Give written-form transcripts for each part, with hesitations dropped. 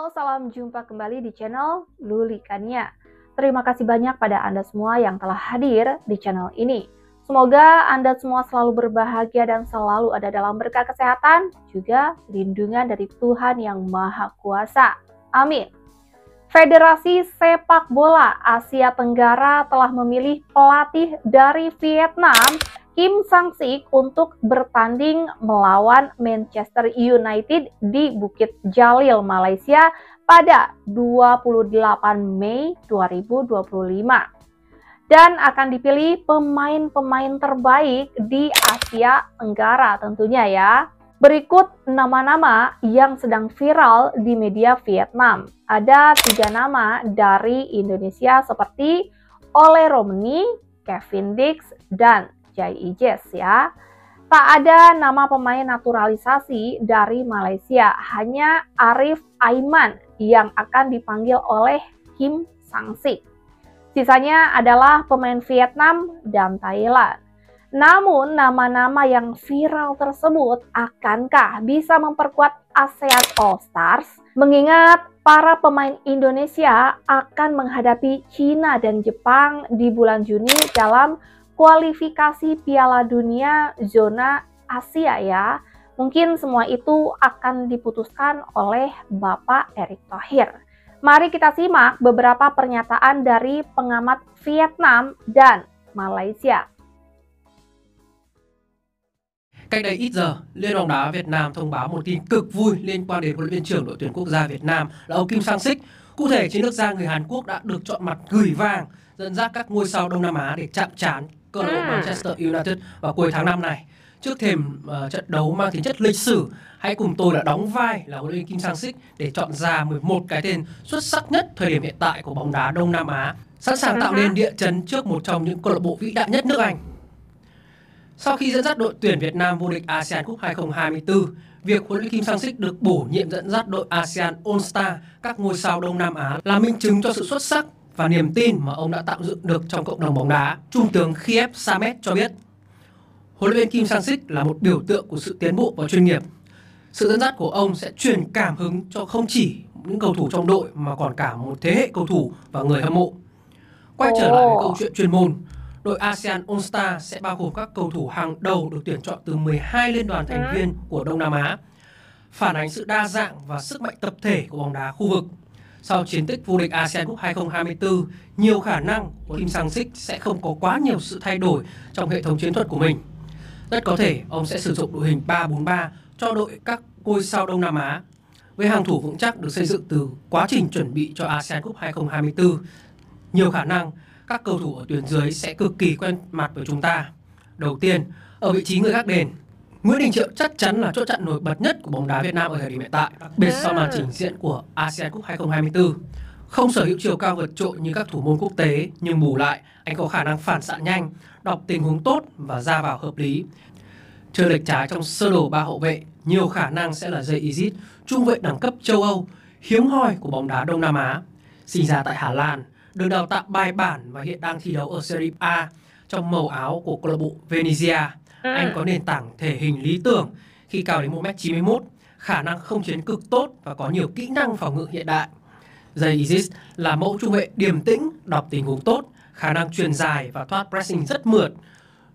Halo, salam jumpa kembali di channel Luli Kania. Terima kasih banyak pada Anda semua yang telah hadir di channel ini. Semoga Anda semua selalu berbahagia dan selalu ada dalam berkah kesehatan, juga lindungan dari Tuhan yang Maha Kuasa. Amin. Federasi Sepak Bola Asia Tenggara telah memilih pelatih dari Vietnam, Kim Sang-sik, untuk bertanding melawan Manchester United di Bukit Jalil, Malaysia pada 28 Mei 2025. Dan akan dipilih pemain-pemain terbaik di Asia Tenggara tentunya ya. Berikut nama-nama yang sedang viral di media Vietnam. Ada 3 nama dari Indonesia seperti Ole Romney, Kevin Dix, dan Jai Ijes ya. Tak ada nama pemain naturalisasi dari Malaysia, hanya Arif Aiman yang akan dipanggil oleh Kim Sang-sik. Sisanya adalah pemain Vietnam dan Thailand. Namun nama-nama yang viral tersebut akankah bisa memperkuat ASEAN All Stars? Mengingat para pemain Indonesia akan menghadapi China dan Jepang di bulan Juni dalam kualifikasi Piala Dunia zona Asia ya. Mungkin semua itu akan diputuskan oleh Bapak Erick Thohir. Mari kita simak beberapa pernyataan dari pengamat Vietnam dan Malaysia. Cách đây ít giờ, Liên đoàn bóng đá Việt Nam thông báo một tin cực vui liên quan đến huấn luyện viên trưởng đội tuyển quốc gia Việt Nam là ông Kim Sang-sik. Cụ thể, chiến lược gia người Hàn Quốc đã được chọn mặt gửi vàng dẫn dắt các ngôi sao Đông Nam Á để chạm trán câu lạc bộ Manchester United vào cuối tháng 5 này. Trước thềm trận đấu mang tính chất lịch sử, hãy cùng tôi là đóng vai là huấn luyện viên Kim Sang-sik để chọn ra 11 cái tên xuất sắc nhất thời điểm hiện tại của bóng đá Đông Nam Á, sẵn sàng tạo nên địa chấn trước một trong những câu lạc bộ vĩ đại nhất nước Anh. Sau khi dẫn dắt đội tuyển Việt Nam vô địch ASEAN Cup 2024, việc huấn luyện viên Kim Sang-sik được bổ nhiệm dẫn dắt đội ASEAN All Star các ngôi sao Đông Nam Á là minh chứng cho sự xuất sắc và niềm tin mà ông đã tạo dựng được trong cộng đồng bóng đá. Trung tướng Khiep Samet cho biết, huấn luyện viên Kim Sang-sik là một biểu tượng của sự tiến bộ và chuyên nghiệp. Sự dẫn dắt của ông sẽ truyền cảm hứng cho không chỉ những cầu thủ trong đội mà còn cả một thế hệ cầu thủ và người hâm mộ. Quay trở lại với câu chuyện chuyên môn, đội ASEAN All Star sẽ bao gồm các cầu thủ hàng đầu được tuyển chọn từ 12 liên đoàn thành viên của Đông Nam Á, phản ánh sự đa dạng và sức mạnh tập thể của bóng đá khu vực. Sau chiến tích vô địch ASEAN Cup 2024, nhiều khả năng của Kim Sang-sik sẽ không có quá nhiều sự thay đổi trong hệ thống chiến thuật của mình. Rất có thể ông sẽ sử dụng đội hình 3-4-3 cho đội các ngôi sao Đông Nam Á. Với hàng thủ vững chắc được xây dựng từ quá trình chuẩn bị cho ASEAN Cup 2024, nhiều khả năng các cầu thủ ở tuyến dưới sẽ cực kỳ quen mặt với chúng ta. Đầu tiên, ở vị trí người gác đền, Nguyễn Đình Triệu chắc chắn là chốt chặn nổi bật nhất của bóng đá Việt Nam ở thời điểm hiện tại, đặc biệt sau màn trình diễn của ASEAN Cup 2024. Không sở hữu chiều cao vượt trội như các thủ môn quốc tế, nhưng bù lại, anh có khả năng phản xạ nhanh, đọc tình huống tốt và ra vào hợp lý. Chơi lệch trái trong sơ đồ 3 hậu vệ, nhiều khả năng sẽ là Jay Ijes, trung vệ đẳng cấp châu Âu, hiếm hoi của bóng đá Đông Nam Á. Sinh ra tại Hà Lan, được đào tạo bài bản và hiện đang thi đấu ở Serie A trong màu áo của câu lạc bộ Venezia. Anh có nền tảng thể hình lý tưởng khi cao đến 1m91, khả năng không chiến cực tốt và có nhiều kỹ năng phòng ngự hiện đại. Jay Ijes là mẫu trung vệ điềm tĩnh, đọc tình huống tốt, khả năng truyền dài và thoát pressing rất mượt.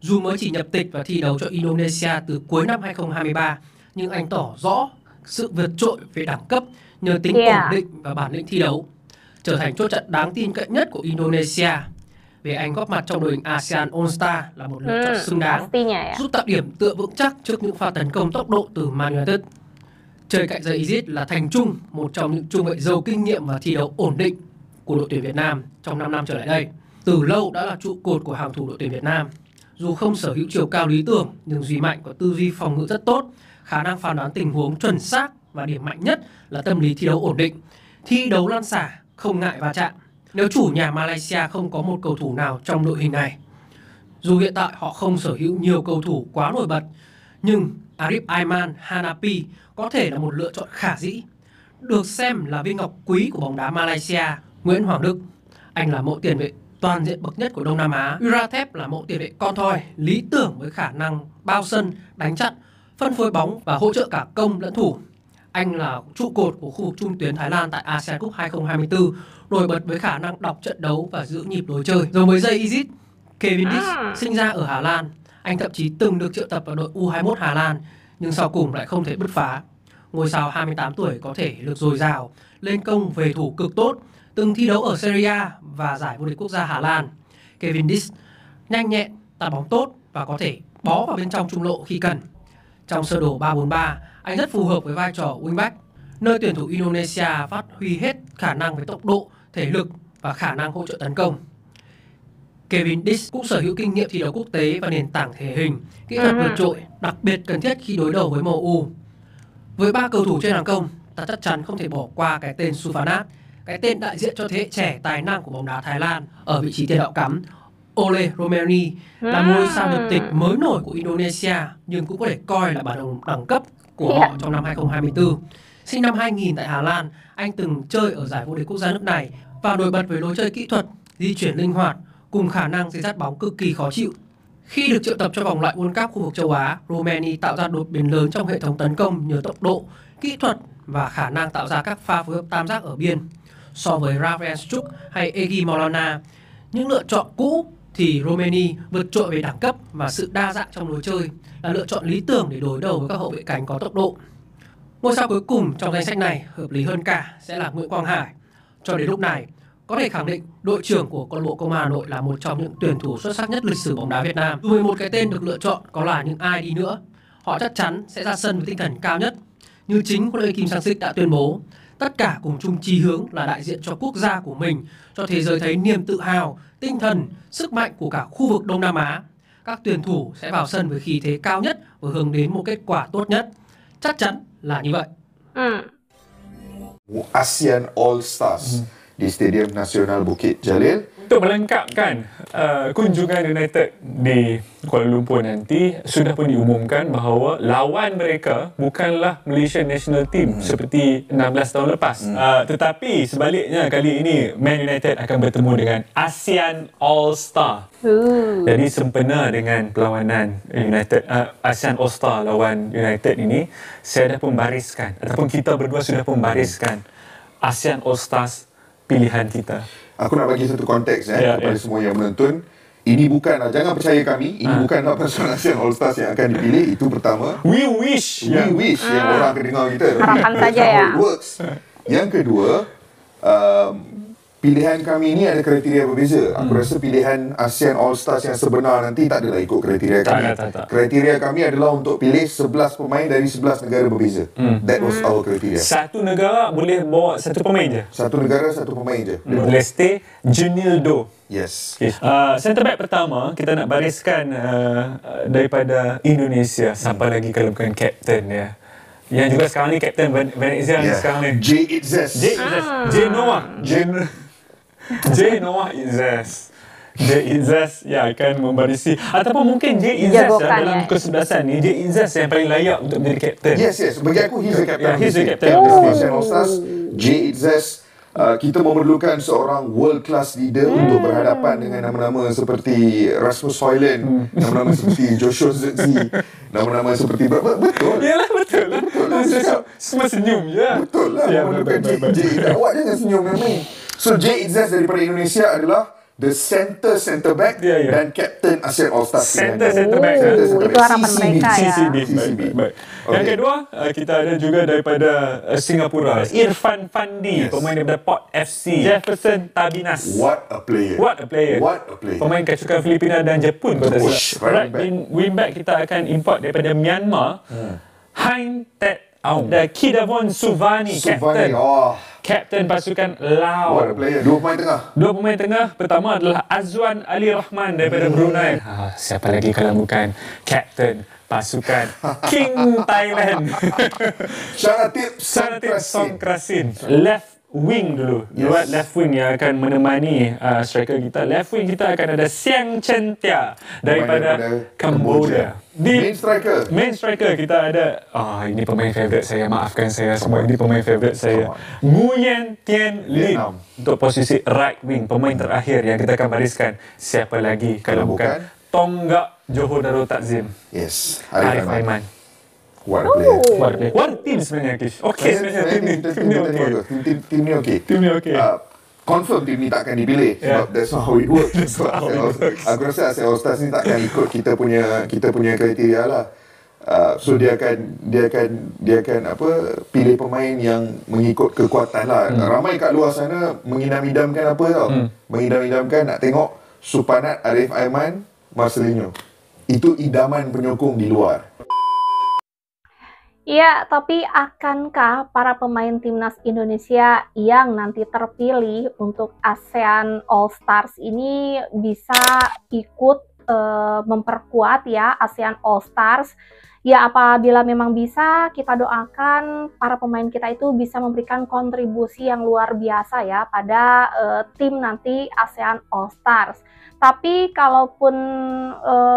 Dù mới chỉ nhập tịch và thi đấu cho Indonesia từ cuối năm 2023, nhưng anh tỏ rõ sự vượt trội về đẳng cấp nhờ tính ổn định và bản lĩnh thi đấu, trở thành chốt chặn đáng tin cậy nhất của Indonesia. Về anh góp mặt trong đội hình ASEAN All Star là một lựa chọn xứng đáng, giúp tạo điểm tựa vững chắc trước những pha tấn công tốc độ từ Man United. Chơi cạnh Jay Ijes là Thành Trung, một trong những trung vệ giàu kinh nghiệm và thi đấu ổn định của đội tuyển Việt Nam trong 5 năm trở lại đây. Từ lâu đã là trụ cột của hàng thủ đội tuyển Việt Nam. Dù không sở hữu chiều cao lý tưởng, nhưng Duy Mạnh có tư duy phòng ngự rất tốt, khả năng phán đoán tình huống chuẩn xác và điểm mạnh nhất là tâm lý thi đấu ổn định, thi đấu lăn xả, không ngại va chạm. Nếu chủ nhà Malaysia không có một cầu thủ nào trong đội hình này, dù hiện tại họ không sở hữu nhiều cầu thủ quá nổi bật, nhưng Arif Aiman Hanapi có thể là một lựa chọn khả dĩ. Được xem là viên ngọc quý của bóng đá Malaysia, Nguyễn Hoàng Đức, anh là mẫu tiền vệ toàn diện bậc nhất của Đông Nam Á. Urathep là mẫu tiền vệ con thoi, lý tưởng với khả năng bao sân, đánh chặn, phân phối bóng và hỗ trợ cả công lẫn thủ. Anh là trụ cột của khu vực trung tuyến Thái Lan tại ASEAN Cup 2024, nổi bật với khả năng đọc trận đấu và giữ nhịp lối chơi. Rồi mới dây Izit, Kevin Dis sinh ra ở Hà Lan. Anh thậm chí từng được triệu tập vào đội U21 Hà Lan, nhưng sau cùng lại không thể bứt phá. Ngôi sao 28 tuổi có thể lực dồi dào, lên công về thủ cực tốt, từng thi đấu ở Serie A và giải vô địch quốc gia Hà Lan. Kevin Dis nhanh nhẹn, tạt bóng tốt và có thể bó vào bên trong trung lộ khi cần. Trong sơ đồ 3-4-3, anh rất phù hợp với vai trò wingback, nơi tuyển thủ Indonesia phát huy hết khả năng về tốc độ, thể lực và khả năng hỗ trợ tấn công. Kevin Dis cũng sở hữu kinh nghiệm thi đấu quốc tế và nền tảng thể hình, kỹ thuật vượt trội, đặc biệt cần thiết khi đối đầu với MU. Với 3 cầu thủ trên hàng công, ta chắc chắn không thể bỏ qua cái tên Suvanat, cái tên đại diện cho thế hệ trẻ tài năng của bóng đá Thái Lan ở vị trí tiền đạo cắm. Ole Romani là ngôi sao nhập tịch mới nổi của Indonesia, nhưng cũng có thể coi là bản đồng đẳng cấp của họ trong năm 2024. Sinh năm 2000 tại Hà Lan, anh từng chơi ở giải vô địch quốc gia nước này và nổi bật với lối chơi kỹ thuật, di chuyển linh hoạt cùng khả năng dây dắt bóng cực kỳ khó chịu. Khi được triệu tập cho vòng loại World Cup khu vực châu Á, Romani tạo ra đột biến lớn trong hệ thống tấn công nhờ tốc độ, kỹ thuật và khả năng tạo ra các pha phối hợp tam giác ở biên. So với Rafael Struijk hay Egy Maulana, những lựa chọn cũ thì Romani vượt trội về đẳng cấp và sự đa dạng trong lối chơi, là lựa chọn lý tưởng để đối đầu với các hậu vệ cánh có tốc độ. Ngôi sao cuối cùng trong danh sách này hợp lý hơn cả sẽ là Nguyễn Quang Hải. Cho đến lúc này, có thể khẳng định đội trưởng của câu lạc bộ Công an Hà Nội là một trong những tuyển thủ xuất sắc nhất lịch sử bóng đá Việt Nam. Dù 11 cái tên được lựa chọn có là những ai đi nữa, họ chắc chắn sẽ ra sân với tinh thần cao nhất. Như chính huấn luyện viên Kim Sang-sik đã tuyên bố, tất cả cùng chung chí hướng là đại diện cho quốc gia của mình, cho thế giới thấy niềm tự hào, tinh thần, sức mạnh của cả khu vực Đông Nam Á. Các tuyển thủ sẽ vào sân với khí thế cao nhất và hướng đến một kết quả tốt nhất. Chắc chắn là như vậy. ASEAN All Stars di Stadium Nasional Bukit Jalil. Untuk melengkapkan kunjungan United di Kuala Lumpur nanti, sudah pun diumumkan bahawa lawan mereka bukanlah Malaysian National Team seperti 16 tahun lepas. Tetapi sebaliknya kali ini Man United akan bertemu dengan ASEAN All Star. Jadi sempena dengan perlawanan United ASEAN All Star lawan United ini, saya dah pembariskan ataupun kita berdua sudah pembariskan ASEAN All Stars pilihan kita. Aku nak bagi satu konteks kepada semua yang menonton. Ini bukanlah, jangan percaya kami, ini bukanlah pasukan ASEAN All Stars yang akan dipilih. Itu pertama. We wish yang orang akan dengar kita. Harapan saja ya. Yang kedua, pilihan kami ini ada kriteria berbeza. Aku rasa pilihan ASEAN All Stars yang sebenar nanti tak adalah ikut kriteria kami. Tak. Kriteria kami adalah untuk pilih 11 pemain dari 11 negara berbeza. That was our criteria. Satu negara boleh bawa satu pemain je. Satu negara, satu pemain je. Leste Junildo. Yes. Centre back pertama kita nak bariskan daripada Indonesia. Siapa lagi kalau bukan kapten ya. Yang juga sekarang ni kapten Venezia sekarang ni. J. Itzes. J. Noah Izzas yang akan membarisi, ataupun mungkin J. Izzas dalam kesebelasan ni, J. Izzas yang paling layak untuk menjadi kapten. Yes. Bagi aku he's the captain. He's the captain. ASEAN All Stars. J. Izzas. Kita memerlukan seorang world class leader untuk berhadapan dengan nama-nama seperti Rasmus Højlund, nama-nama seperti Joshua Zirkzee, nama-nama seperti betul. Yalah betul lah. Semua senyum je. Betul lah. Memerlukan J. Awak jangan senyum yang ni. So J. Izzas daripada Indonesia adalah the center back dan captain ASEAN All Stars. Center back. Itu harapan mereka ya. CCB. Baik. Yang kedua, kita ada juga daripada Singapura, Irfan Fandi, pemain daripada Port FC. Jefferson Tabinas. What a player. Pemain kecukan Filipina dan Jepun. Right, wingback kita akan import daripada Myanmar. Hein Tet Aung. Dan Kidavon Suvani, kapten pasukan Laos. What a player. Dua pemain tengah. Pertama adalah Azwan Ali Rahman daripada Brunei. Siapa lagi kalau bukan kapten pasukan King Thailand. Shanatip Songkrasin. Left wing dulu. Left wing yang akan menemani striker kita. Left wing kita akan ada Siang Chen Tia daripada Cambodia. Main striker kita ada, ini pemain favourite saya, maafkan saya semua, ini pemain favourite saya, Nguyen Tien Lin untuk posisi right wing, pemain terakhir yang kita akan bariskan. Siapa lagi kalau bukan Tonggak Johor Darul Takzim. Yes, Arif Aiman. What a player. What a team sebenarnya, Kish. Okay sebenarnya tim ni. Tim ni okey. Tim ni okey. Confirm tim ni takkan dipilih sebab that's not how it works. Aku rasa ASEAN All Stars ni takkan ikut kita punya kriteria lah. So dia akan pilih pemain yang mengikut kekuatan lah. Ramai kat luar sana mengidam-idamkan apa tau. Mengidam-idamkan nak tengok Supanat, Arif Aiman, Marcelinho. Itu idaman penyokong di luar. Iya, tapi akankah para pemain timnas Indonesia yang nanti terpilih untuk ASEAN All Stars ini bisa ikut memperkuat ya ASEAN All Stars? Ya, apabila memang bisa, kita doakan para pemain kita itu bisa memberikan kontribusi yang luar biasa ya pada tim nanti ASEAN All Stars. Tapi kalaupun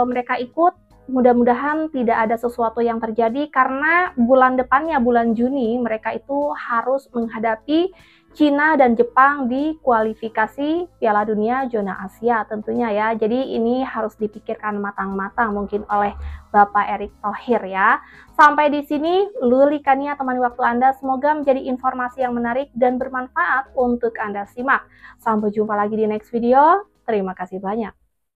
mereka ikut, mudah-mudahan tidak ada sesuatu yang terjadi karena bulan depannya, bulan Juni, mereka itu harus menghadapi Cina dan Jepang di kualifikasi Piala Dunia zona Asia tentunya ya. Jadi ini harus dipikirkan matang-matang mungkin oleh Bapak Erick Thohir ya. Sampai di sini Luli Kania temani waktu Anda, semoga menjadi informasi yang menarik dan bermanfaat untuk Anda simak. Sampai jumpa lagi di next video. Terima kasih banyak.